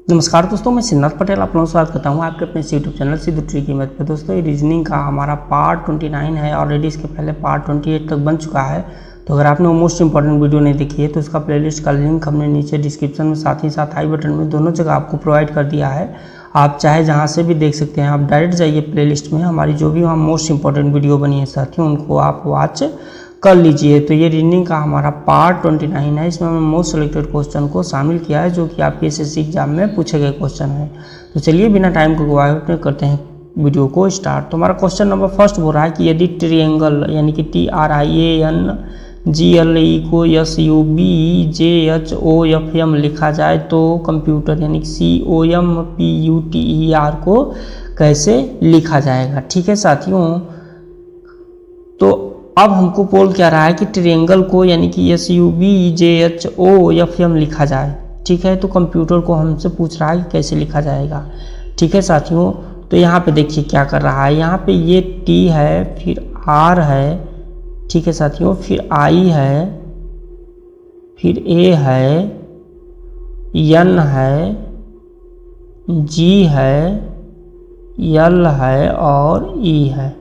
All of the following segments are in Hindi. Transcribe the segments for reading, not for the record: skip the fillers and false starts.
नमस्कार दोस्तों, मैं सिद्धार्थ पटेल आप लोगों का स्वागत करता हूं आपके अपने यूट्यूब चैनल सिद्धू ट्री की मदद पर। दोस्तों ये रीजनिंग का हमारा पार्ट 29 है। ऑलरेडी इसके पहले पार्ट 28 तक बन चुका है। तो अगर आपने वो मोस्ट इंपॉर्टेंट वीडियो नहीं देखी है तो उसका प्लेलिस्ट का लिंक हमने नीचे डिस्क्रिप्शन में साथ ही साथ आई बटन में दोनों जगह आपको प्रोवाइड कर दिया है। आप चाहे जहाँ से भी देख सकते हैं। आप डायरेक्ट जाइए प्लेलिस्ट में, हमारी जो भी वहाँ मोस्ट इंपॉर्टेंट वीडियो बनी है साथियों उनको आप वॉच कर लीजिए। तो ये रीजनिंग का हमारा पार्ट 29 है। इसमें हमने मोस्ट सिलेक्टेड क्वेश्चन को शामिल किया है जो कि आपके एसएससी एग्जाम में पूछे गए क्वेश्चन है। तो चलिए बिना टाइम को गवाए करते हैं वीडियो को स्टार्ट। तो हमारा क्वेश्चन नंबर फर्स्ट बोल रहा है कि यदि ट्रिएंगल यानी कि TRIANGLE को SUBJHOFM लिखा जाए तो कंप्यूटर यानी कि COMPUTER को कैसे लिखा जाएगा। ठीक है साथियों, तो अब हमको बोल क्या रहा है कि ट्रायंगल को यानी कि SUBJHOFM लिखा जाए। ठीक है, तो कंप्यूटर को हमसे पूछ रहा है कि कैसे लिखा जाएगा। ठीक है साथियों, तो यहाँ पे देखिए क्या कर रहा है। यहाँ पे ये T है, फिर R है, ठीक है साथियों, फिर I है, फिर A है, N है, G है, L है और E है।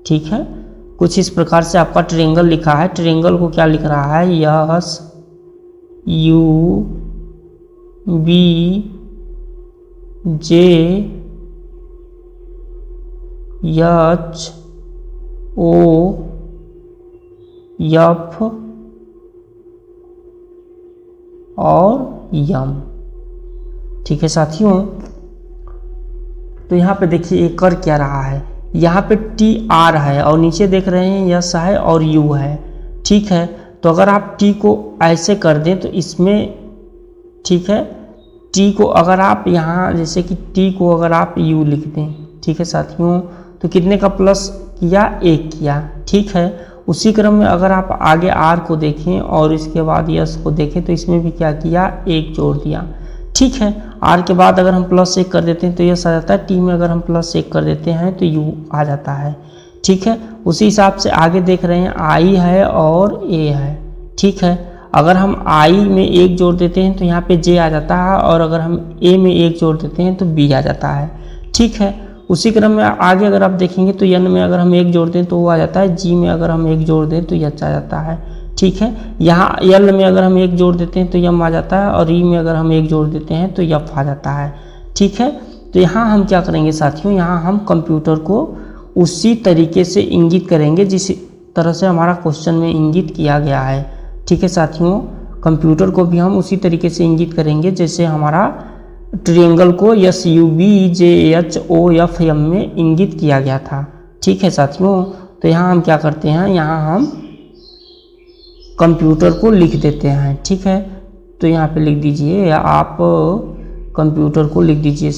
ठीक है, कुछ इस प्रकार से आपका ट्रायंगल लिखा है। ट्रायंगल को क्या लिख रहा है, SUBJHOF और M। ठीक है साथियों, तो यहाँ पे देखिए ये कर क्या रहा है। यहाँ पे TR है और नीचे देख रहे हैं S है और U है। ठीक है, तो अगर आप T को ऐसे कर दें तो इसमें, ठीक है, T को अगर आप यहाँ जैसे कि T को अगर आप U लिख दें, ठीक है साथियों, तो कितने का प्लस किया, 1 किया। ठीक है, उसी क्रम में अगर आप आगे R को देखें और इसके बाद S को देखें तो इसमें भी क्या किया, 1 जोड़ दिया। ठीक है, R के बाद अगर हम प्लस 1 कर देते हैं तो यस आ जाता है। T में अगर हम प्लस 1 कर देते हैं तो U आ जाता है। ठीक है, उसी हिसाब से आगे देख रहे हैं I है और A है। ठीक है, अगर हम I में 1 जोड़ देते हैं तो यहाँ पे J आ जाता है और अगर हम A में 1 जोड़ देते हैं तो B आ जाता है। ठीक है, उसी क्रम में आगे अगर आप देखेंगे तो N में अगर हम 1 जोड़ दें तो वो आ जाता है। G में अगर हम 1 जोड़ दें तो H आ जाता है। ठीक है, यहाँ L में अगर हम 1 जोड़ देते हैं तो M आ जाता है और E में अगर हम 1 जोड़ देते हैं तो F आ जाता है। ठीक है, तो यहाँ हम क्या करेंगे साथियों, यहाँ हम कंप्यूटर को उसी तरीके से इंगित करेंगे जिस तरह से हमारा क्वेश्चन में इंगित किया गया है। ठीक है साथियों, कंप्यूटर को भी हम उसी तरीके से इंगित करेंगे जैसे हमारा ट्रायंगल को SUBJHOFM में इंगित किया गया था। ठीक है साथियों, तो यहाँ हम क्या करते हैं, यहाँ हम कंप्यूटर को लिख देते हैं। ठीक है, तो यहाँ पे लिख दीजिए, या आप कंप्यूटर को लिख दीजिए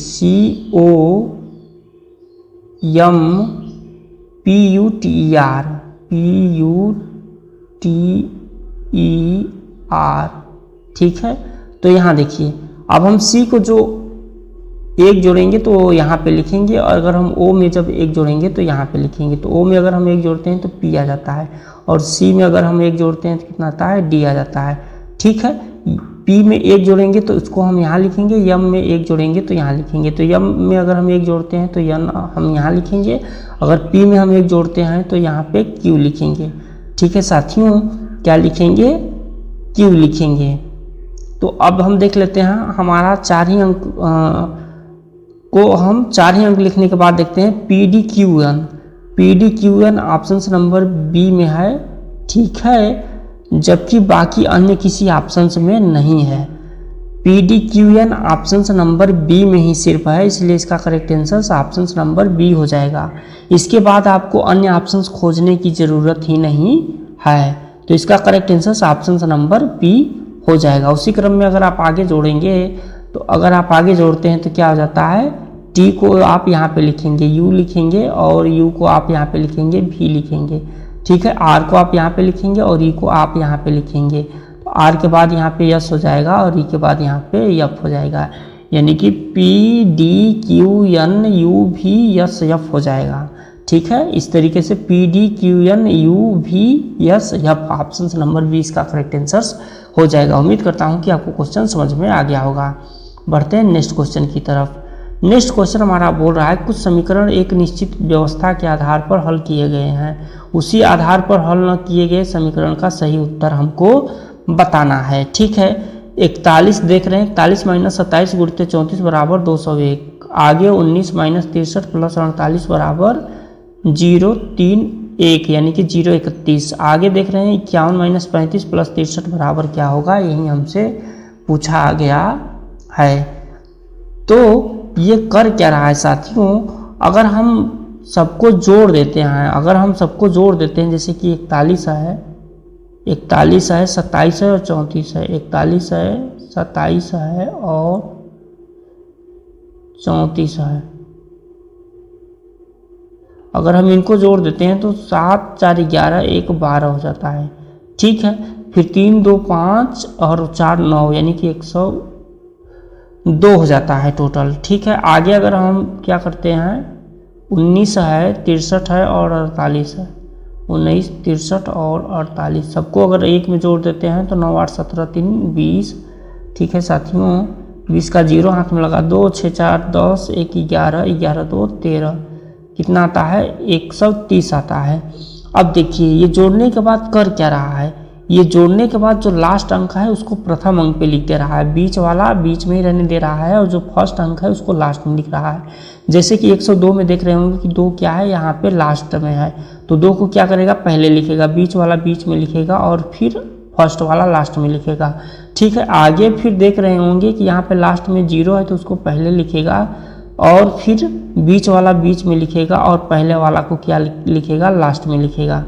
COMPUTER। ठीक है, तो यहाँ देखिए अब हम C को जो 1 जोड़ेंगे तो यहाँ पे लिखेंगे और अगर हम O में जब 1 जोड़ेंगे तो यहाँ पे लिखेंगे। तो O में अगर हम 1 जोड़ते हैं तो P आ जाता है और C में अगर हम 1 जोड़ते हैं तो कितना आता है, D आ जाता है। ठीक है, P में 1 जोड़ेंगे तो इसको हम यहाँ लिखेंगे, M में 1 जोड़ेंगे तो यहाँ लिखेंगे। तो M में अगर हम 1 जोड़ते हैं तो N हम यहाँ लिखेंगे, अगर P में हम 1 जोड़ते हैं तो यहाँ पे Q लिखेंगे। ठीक है साथियों, क्या लिखेंगे, Q लिखेंगे। तो अब हम देख लेते हैं हमारा 4 ही अंक को हम 4 ही अंक लिखने के बाद देखते हैं PDQN ऑप्शन नंबर B में है। ठीक है, जबकि बाकी अन्य किसी ऑप्शन में नहीं है। PDQN ऑप्शन नंबर B में ही सिर्फ है, इसलिए इसका correct answer option number B हो जाएगा। इसके बाद आपको अन्य ऑप्शन खोजने की ज़रूरत ही नहीं है, तो इसका correct answer option number B हो जाएगा। उसी क्रम में अगर आप आगे जोड़ेंगे तो अगर आप आगे जोड़ते हैं तो क्या हो जाता है, T को आप यहाँ पे लिखेंगे, U लिखेंगे और U को आप यहाँ पे लिखेंगे, V लिखेंगे। ठीक है, R को आप यहाँ पे लिखेंगे और E को आप यहाँ पे लिखेंगे। तो R के बाद यहाँ पे S हो जाएगा और E के बाद यहाँ पे F हो जाएगा, यानी कि PDQNUVSF हो जाएगा। ठीक है, इस तरीके से PDQNUVSF ऑप्शन नंबर 20 का करेक्ट आंसर हो जाएगा। उम्मीद करता हूँ कि आपको क्वेश्चन समझ में आ गया होगा। बढ़ते हैं नेक्स्ट क्वेश्चन की तरफ। नेक्स्ट क्वेश्चन हमारा बोल रहा है कुछ समीकरण एक निश्चित व्यवस्था के आधार पर हल किए गए हैं, उसी आधार पर हल न किए गए समीकरण का सही उत्तर हमको बताना है। ठीक है, 41 देख रहे हैं, 41 माइनस 27 गुणित 34 बराबर 201। आगे 19 माइनस 63 प्लस 48 बराबर 031 यानी कि 031। आगे देख रहे हैं 51 माइनस 35 प्लस 63 बराबर क्या होगा, यही हमसे पूछा गया है। तो ये कर क्या रहा है साथियों, अगर हम सबको जोड़ देते हैं, जैसे कि 41 है, 27 है और 34 है, 41 है, 27 है और 34 है। अगर हम इनको जोड़ देते हैं तो 7 4 11 1 12 हो जाता है। ठीक है, फिर 3 2 5 और 4 9 यानी कि 102 हो जाता है टोटल। ठीक है, आगे अगर हम क्या करते हैं 19 है, 63 है और 48 है, 19 63 और 48 सबको अगर एक में जोड़ देते हैं तो 9 8 17 3 20। ठीक है साथियों, 20 का 0 हाथ में लगा, 2 6 4 10 1 11 11 2 13 कितना आता है 130 आता है। अब देखिए ये जोड़ने के बाद कर क्या रहा है, ये जोड़ने के बाद जो लास्ट अंक है उसको प्रथम अंक पे लिख दे रहा है, बीच वाला बीच में ही रहने दे रहा है और जो फर्स्ट अंक है उसको लास्ट में लिख रहा है। जैसे कि 102 में देख रहे होंगे कि 2 क्या है यहाँ पे लास्ट में है, तो 2 को क्या करेगा पहले लिखेगा, बीच वाला बीच में लिखेगा और फिर फर्स्ट वाला लास्ट में लिखेगा। ठीक है, आगे फिर देख रहे होंगे कि यहाँ पे लास्ट में 0 है तो उसको पहले लिखेगा और फिर बीच वाला बीच में लिखेगा और पहले वाला को क्या लिखेगा लास्ट में लिखेगा।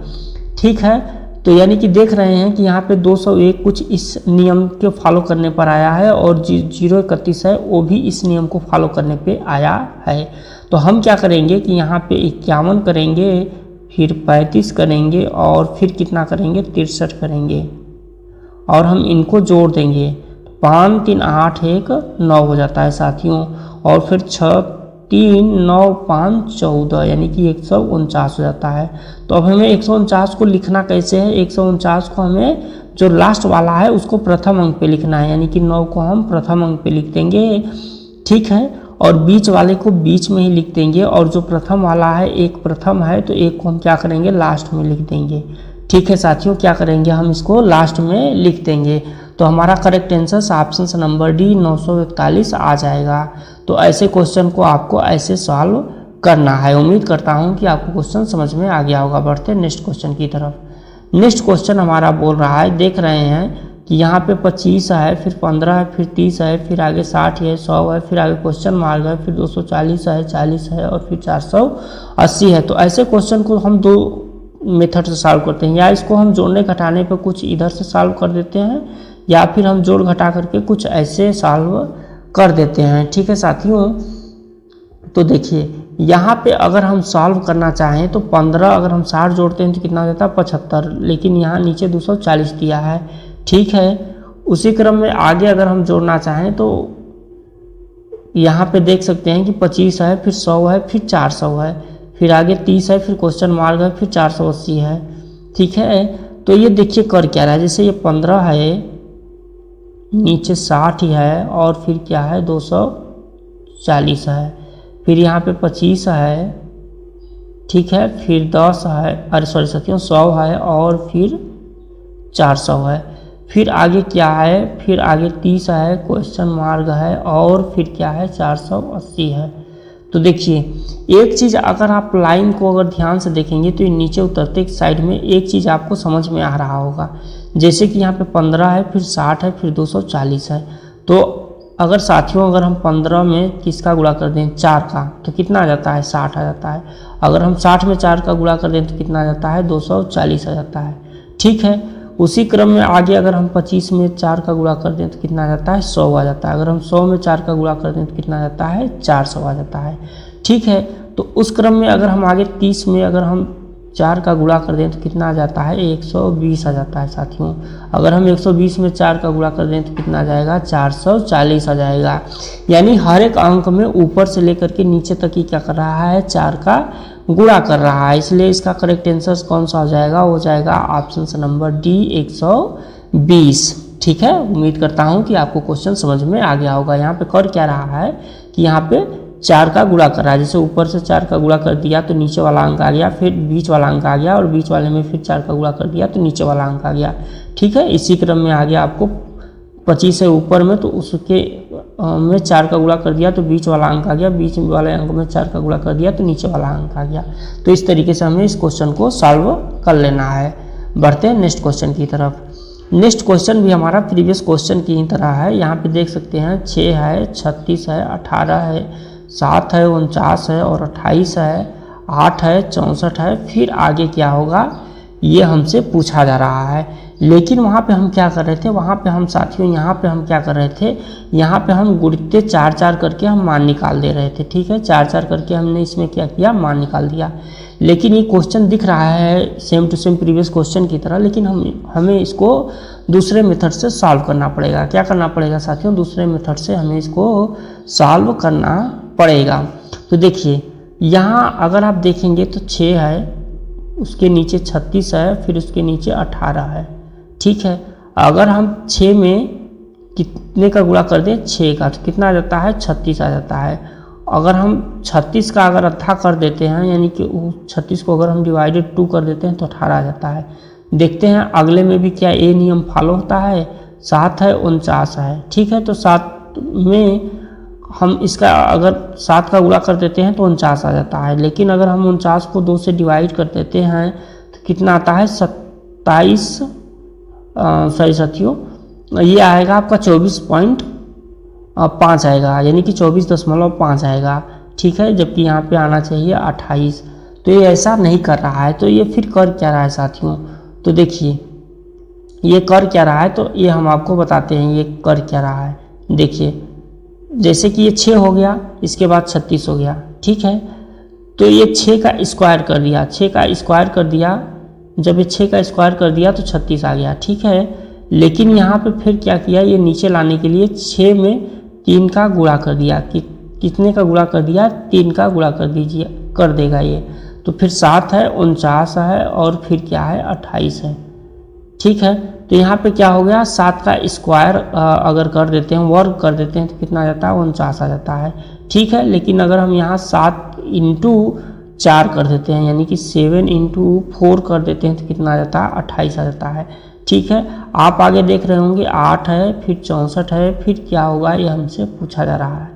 ठीक है, तो यानी कि देख रहे हैं कि यहाँ पे 201 कुछ इस नियम के फॉलो करने पर आया है और 031 है वो भी इस नियम को फॉलो करने पे आया है। तो हम क्या करेंगे कि यहाँ पे 51 करेंगे, फिर 35 करेंगे और फिर कितना करेंगे 63 करेंगे और हम इनको जोड़ देंगे, 5 3 8 1 9 हो जाता है साथियों, और फिर 6 3 9 5 14 यानी कि 149 हो जाता है। तो अब हमें 149 को लिखना कैसे है, 149 को हमें जो लास्ट वाला है उसको प्रथम अंक पे लिखना है, यानी कि 9 को हम प्रथम अंक पे लिख देंगे। ठीक है, और बीच वाले को बीच में ही लिख देंगे और जो प्रथम वाला है एक प्रथम है तो एक को हम क्या करेंगे लास्ट में लिख देंगे। ठीक है साथियों, क्या करेंगे हम इसको लास्ट में लिख देंगे। तो हमारा correct answer option number D 941 आ जाएगा। तो ऐसे क्वेश्चन को आपको ऐसे सॉल्व करना है। उम्मीद करता हूं कि आपको क्वेश्चन समझ में आ गया होगा। बढ़ते नेक्स्ट क्वेश्चन की तरफ। नेक्स्ट क्वेश्चन हमारा बोल रहा है, देख रहे हैं कि यहाँ पे 25 है, फिर 15 है, फिर 30 है, फिर आगे 60 है, 100 है, फिर आगे क्वेश्चन मार्क है, फिर 240 है, 40 है और फिर 480 है। तो ऐसे क्वेश्चन को हम दो मेथड से सॉल्व करते हैं, या इसको हम जोड़ने घटाने पे कुछ इधर से सॉल्व कर देते हैं या फिर हम जोड़ घटा करके कुछ ऐसे सॉल्व कर देते हैं। ठीक है साथियों, तो देखिए यहाँ पे अगर हम सॉल्व करना चाहें तो 15 अगर हम 60 जोड़ते हैं तो कितना हो जाता है 75, लेकिन यहाँ नीचे 240 दिया है। ठीक है, उसी क्रम में आगे अगर हम जोड़ना चाहें तो यहाँ पे देख सकते हैं कि 25 है, फिर 100 है, फिर 400 है, फिर आगे 30 है, फिर क्वेश्चन मार्क है, फिर 480 है। ठीक है, तो ये देखिए कर क्या रहा है, जैसे ये 15 है, नीचे 60 है और फिर क्या है 240 है, फिर यहाँ पे 25 है। ठीक है, फिर 10 है, अरे सॉरी साथियों 100 है और फिर 400 है, फिर आगे क्या है, फिर आगे 30 है, क्वेश्चन मार्क है और फिर क्या है 480 है। तो देखिए एक चीज़ अगर आप लाइन को अगर ध्यान से देखेंगे तो ये नीचे उतरते साइड में एक चीज़ आपको समझ में आ रहा होगा, जैसे कि यहाँ पे 15 है, फिर 60 है, फिर 240 है। तो अगर साथियों अगर हम 15 में किसका गुणा कर दें 4 का तो कितना आ जाता है 60 आ जाता है। अगर हम 60 में 4 का गुणा कर दें तो कितना आ जाता है 240 आ जाता है। ठीक है, उसी क्रम में आगे अगर हम 25 में 4 का गुणा कर दें तो कितना आ जाता है 100 आ जाता है। अगर हम 100 में 4 का गुणा कर दें तो कितना आ जाता है 400 आ जाता है। ठीक है, तो उस क्रम में अगर हम आगे 30 में अगर हम 4 का गुणा कर दें तो कितना आ जाता है 120 आ जाता है साथियों। अगर हम 120 में 4 का गुणा कर दें तो कितना आ जाएगा 440 आ जाएगा। यानी हर एक अंक में ऊपर से लेकर के नीचे तक ही क्या कर रहा है 4 का गुणा कर रहा है, इसलिए इसका करेक्ट आंसर कौन सा हो जाएगा, हो जाएगा ऑप्शन नंबर डी 120। ठीक है, उम्मीद करता हूँ कि आपको क्वेश्चन समझ में आ गया होगा। यहाँ पे कर क्या रहा है कि यहाँ पे 4 का गुणा कर रहा है। जैसे ऊपर से 4 का गुणा कर दिया तो नीचे वाला अंक आ गया, फिर बीच वाला अंक आ गया और बीच वाले में फिर 4 का गुणा कर दिया तो नीचे वाला अंक आ गया। ठीक है, इसी क्रम में आ गया आपको 25 है ऊपर में, तो उसके में 4 का गुणा कर दिया तो बीच वाला अंक आ गया, बीच वाले अंक में 4 का गुणा कर दिया तो नीचे वाला अंक आ गया। तो इस तरीके से हमें इस क्वेश्चन को सॉल्व कर लेना है। बढ़ते हैं नेक्स्ट क्वेश्चन की तरफ। नेक्स्ट क्वेश्चन भी हमारा प्रीवियस क्वेश्चन की ही तरह है। यहाँ पे देख सकते हैं 6 है, 36 है, 18 है, 7 है, 49 है और 28 है, 8 है, 64 है। फिर आगे क्या होगा ये हमसे पूछा जा रहा है। लेकिन वहाँ पे हम क्या कर रहे थे, वहाँ पे हम साथियों यहाँ पे हम क्या कर रहे थे, यहाँ पे हम गुणित 4 करके हम मान निकाल दे रहे थे। ठीक है, 4 करके हमने इसमें क्या किया, मान निकाल दिया। लेकिन ये क्वेश्चन दिख रहा है same to same previous question की तरह, लेकिन हमें इसको दूसरे मेथड से सॉल्व करना पड़ेगा। क्या करना पड़ेगा साथियों, दूसरे मेथड से हमें इसको सॉल्व करना पड़ेगा। तो देखिए यहाँ अगर आप देखेंगे तो 6 है, उसके नीचे 36 है, फिर उसके नीचे 18 है। ठीक है, अगर हम 6 में कितने का गुणा कर दें, 6 का, तो कितना आ जाता है, 36 आ जाता है। अगर हम 36 का अगर आधा कर देते हैं, यानी कि 36 को अगर हम डिवाइडेड 2 कर देते हैं तो 18 आ जाता है। देखते हैं अगले में भी क्या ये नियम फॉलो होता है। 7 है, 49 है। ठीक है, तो 7 में हम इसका अगर 7 का गुणा कर देते हैं तो 49 आ जाता है। लेकिन अगर हम 49 को 2 से डिवाइड कर देते हैं तो कितना आता है, 27 सॉरी साथियों, ये आएगा आपका 24.5 आएगा, यानी कि 24.5 आएगा। ठीक है, जबकि यहाँ पे आना चाहिए 28। तो ये ऐसा नहीं कर रहा है। तो ये फिर कर क्या रहा है साथियों, तो देखिए ये कर क्या रहा है, तो ये हम आपको बताते हैं ये कर क्या रहा है। देखिए जैसे कि ये 6 हो गया, इसके बाद 36 हो गया। ठीक है, तो ये 6 का स्क्वायर कर दिया, 6 का स्क्वायर कर दिया। जब ये 6 का स्क्वायर कर दिया तो 36 आ गया। ठीक है, लेकिन यहाँ पे फिर क्या किया, ये नीचे लाने के लिए 6 में 3 का गुणा कर दिया। कितने का गुणा कर दिया, 3 का गुणा कर दीजिए, कर देगा ये। तो फिर 7 है, 49 है और फिर क्या है, 28 है। ठीक है, तो यहाँ पे क्या हो गया, 7 का स्क्वायर अगर कर देते हैं, वर्ग कर देते हैं तो कितना आ जाता है, 49 आ जाता है। ठीक है, लेकिन अगर हम यहाँ 7 × 4 कर देते हैं, यानी कि 7 × 4 कर देते हैं तो कितना आ जाता है, 28 आ जाता है। ठीक है, आप आगे देख रहे होंगे 8 है, फिर 64 है, फिर क्या होगा ये हमसे पूछा जा रहा है।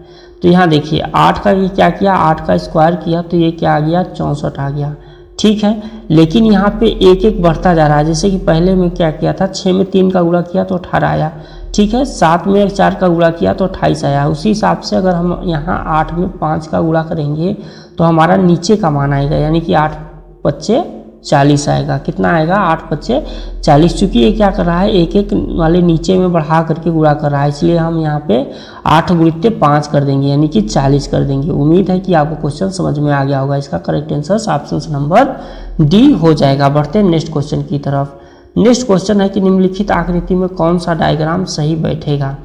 तो यहाँ देखिए 8 का ये क्या किया, 8 का स्क्वायर किया तो ये क्या आ गया, 64 आ गया। ठीक है, लेकिन यहाँ पे एक एक बढ़ता जा रहा है। जैसे कि पहले में क्या किया था, 6 में 3 का गुणा किया तो 18 आया। ठीक है, 7 में 4 का गुणा किया तो 28 आया। उसी हिसाब से अगर हम यहाँ 8 में 5 का गुणा करेंगे तो हमारा नीचे का मान आएगा, यानी कि 8 × 5 = 40 आएगा। कितना आएगा, 8 × 5 = 40। चूँकि ये क्या कर रहा है, एक एक वाले नीचे में बढ़ा करके गुणा कर रहा है, इसलिए हम यहाँ पे 8 × 5 कर देंगे, यानी कि 40 कर देंगे। उम्मीद है कि आपको क्वेश्चन समझ में आ गया होगा। इसका correct answer option number D हो जाएगा। बढ़ते हैं नेक्स्ट क्वेश्चन की तरफ। नेक्स्ट क्वेश्चन है कि निम्नलिखित आकृति में कौन सा डायग्राम सही बैठेगा।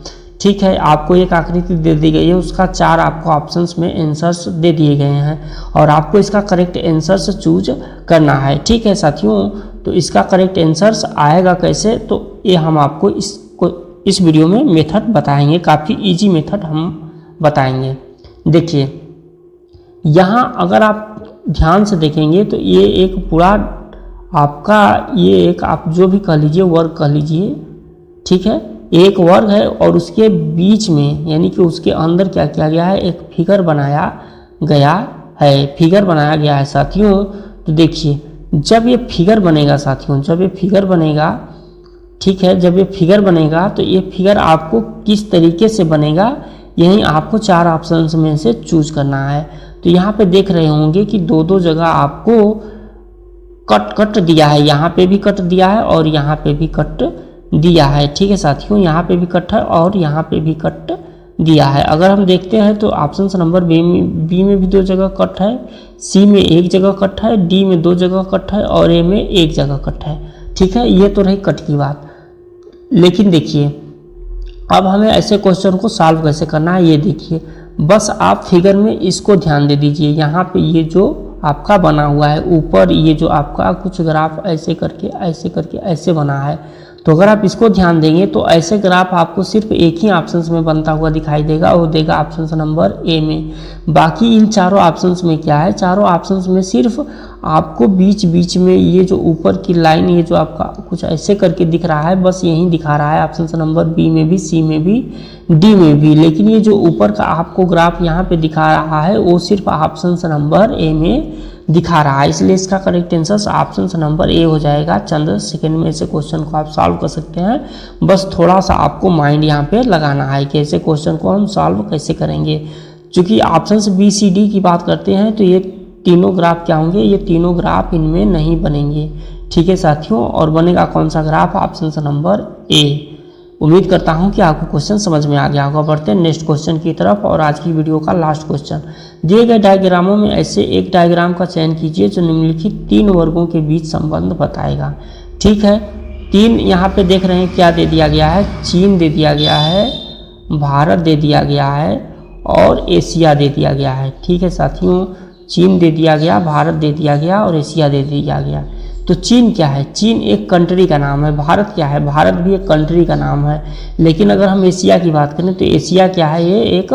ठीक है, आपको एक आकृति दे दी गई है, उसका 4 आपको ऑप्शंस में आंसर्स दे दिए गए हैं और आपको इसका करेक्ट आंसर्स चूज करना है। ठीक है साथियों, तो इसका करेक्ट आंसर्स आएगा कैसे, तो ये हम आपको इस वीडियो में मेथड बताएंगे। काफ़ी इजी मेथड हम बताएंगे। देखिए यहाँ अगर आप ध्यान से देखेंगे तो ये एक पूरा आपका, ये एक आप जो भी कह लीजिए वर्ग कह लीजिए। ठीक है, एक वर्ग है और उसके बीच में, यानी कि उसके अंदर क्या किया गया है, एक फिगर बनाया गया है। फिगर बनाया गया है साथियों। तो देखिए जब ये फिगर बनेगा साथियों, जब ये फिगर बनेगा, ठीक है, जब ये फिगर बनेगा तो ये फिगर आपको किस तरीके से बनेगा, यही आपको 4 ऑप्शंस में से चूज करना है। तो यहाँ पे देख रहे होंगे कि 2-2 जगह आपको कट दिया है, यहाँ पे भी कट दिया है और यहाँ पे भी कट दिया है। ठीक है साथियों, यहाँ पे भी कट है और यहाँ पे भी कट दिया है। अगर हम देखते हैं तो ऑप्शन नंबर बी में भी 2 जगह कट है, सी में 1 जगह कट है, डी में 2 जगह कट है और ए में 1 जगह कट है। ठीक है, ये तो रही कट की बात। लेकिन देखिए अब हमें ऐसे क्वेश्चन को सॉल्व कैसे करना है, ये देखिए। बस आप फिगर में इसको ध्यान दे दीजिए। यहाँ पे ये जो आपका बना हुआ है ऊपर, ये जो आपका कुछ ग्राफ ऐसे करके ऐसे बना है, तो अगर आप इसको ध्यान देंगे तो ऐसे ग्राफ आपको सिर्फ एक ही ऑप्शन में बनता हुआ दिखाई देगा, वो देगा ऑप्शन नंबर ए में। बाकी इन चारों ऑप्शंस में क्या है, चारों ऑप्शंस में सिर्फ आपको बीच बीच में ये जो ऊपर की लाइन, ये जो आपका कुछ ऐसे करके दिख रहा है, बस यही दिखा रहा है ऑप्शन नंबर बी में भी, सी में भी, डी में भी। लेकिन ये जो ऊपर का आपको ग्राफ यहाँ पे दिखा रहा है वो सिर्फ ऑप्शन नंबर ए में दिखा रहा है, इसलिए इसका correct answer option number A हो जाएगा। चंद सेकंड में ऐसे क्वेश्चन को आप सॉल्व कर सकते हैं, बस थोड़ा सा आपको माइंड यहाँ पे लगाना है कि ऐसे क्वेश्चन को हम सॉल्व कैसे करेंगे। चूँकि ऑप्शन बी सी डी की बात करते हैं तो ये तीनों ग्राफ क्या होंगे, ये तीनों ग्राफ इनमें नहीं बनेंगे, ठीक है साथियों। और बनेगा कौन सा ग्राफ, ऑप्शन नंबर ए। उम्मीद करता हूं कि आपको क्वेश्चन समझ में आ गया होगा। बढ़ते हैं नेक्स्ट क्वेश्चन की तरफ और आज की वीडियो का लास्ट क्वेश्चन। दिए गए डायग्रामों में ऐसे एक डायग्राम का चयन कीजिए जो निम्नलिखित तीन वर्गों के बीच संबंध बताएगा, ठीक है। तीन यहाँ पे देख रहे हैं क्या दे दिया गया है, चीन दे दिया गया है, भारत दे दिया गया है और एशिया दे दिया गया है, ठीक है साथियों। चीन दे दिया गया, भारत दे दिया गया और एशिया दे दिया गया। तो चीन क्या है, चीन एक कंट्री का नाम है। भारत क्या है, भारत भी एक कंट्री का नाम है। लेकिन अगर हम एशिया की बात करें तो एशिया क्या है, ये एक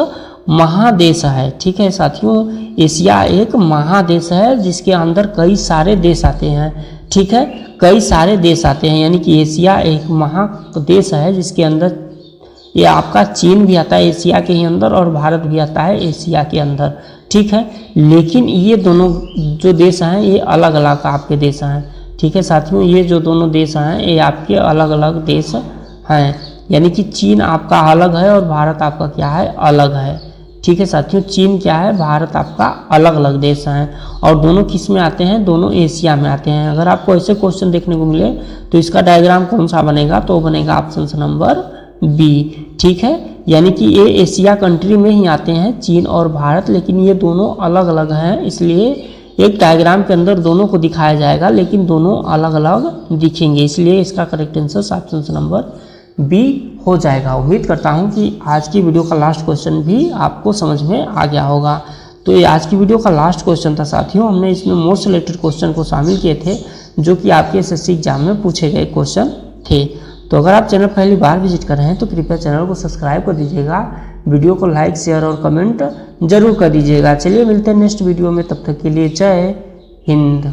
महादेश है, ठीक है साथियों। एशिया एक महादेश है जिसके अंदर कई सारे देश आते हैं, ठीक है, कई सारे देश आते हैं। यानी कि एशिया एक महादेश है जिसके अंदर ये आपका चीन भी आता है एशिया के ही अंदर और भारत भी आता है एशिया के अंदर, ठीक है। लेकिन ये दोनों जो देश हैं ये अलग अलग आपके देश हैं, ठीक है साथियों। ये जो दोनों देश हैं ये आपके अलग अलग देश हैं, यानी कि चीन आपका अलग है और भारत आपका क्या है, अलग है, ठीक है साथियों। चीन क्या है, भारत आपका अलग अलग देश हैं और दोनों किस में आते हैं, दोनों एशिया में आते हैं। अगर आपको ऐसे क्वेश्चन देखने को मिले तो इसका डायग्राम कौन सा बनेगा, तो बनेगा ऑप्शन नंबर बी, ठीक है। यानी कि ये एशिया कंट्री में ही आते हैं चीन और भारत, लेकिन ये दोनों अलग अलग हैं, इसलिए एक डायग्राम के अंदर दोनों को दिखाया जाएगा लेकिन दोनों अलग अलग दिखेंगे, इसलिए इसका correct answer option number B हो जाएगा। उम्मीद करता हूं कि आज की वीडियो का लास्ट क्वेश्चन भी आपको समझ में आ गया होगा। तो ये आज की वीडियो का लास्ट क्वेश्चन था साथियों। हमने इसमें मोस्ट सिलेक्टेड क्वेश्चन को शामिल किए थे जो कि आपके एसएससी एग्जाम में पूछे गए क्वेश्चन थे। तो अगर आप चैनल पहली बार विजिट कर रहे हैं तो कृपया चैनल को सब्सक्राइब कर दीजिएगा, वीडियो को लाइक शेयर और कमेंट जरूर कर दीजिएगा। चलिए मिलते हैं नेक्स्ट वीडियो में, तब तक के लिए जय हिंद।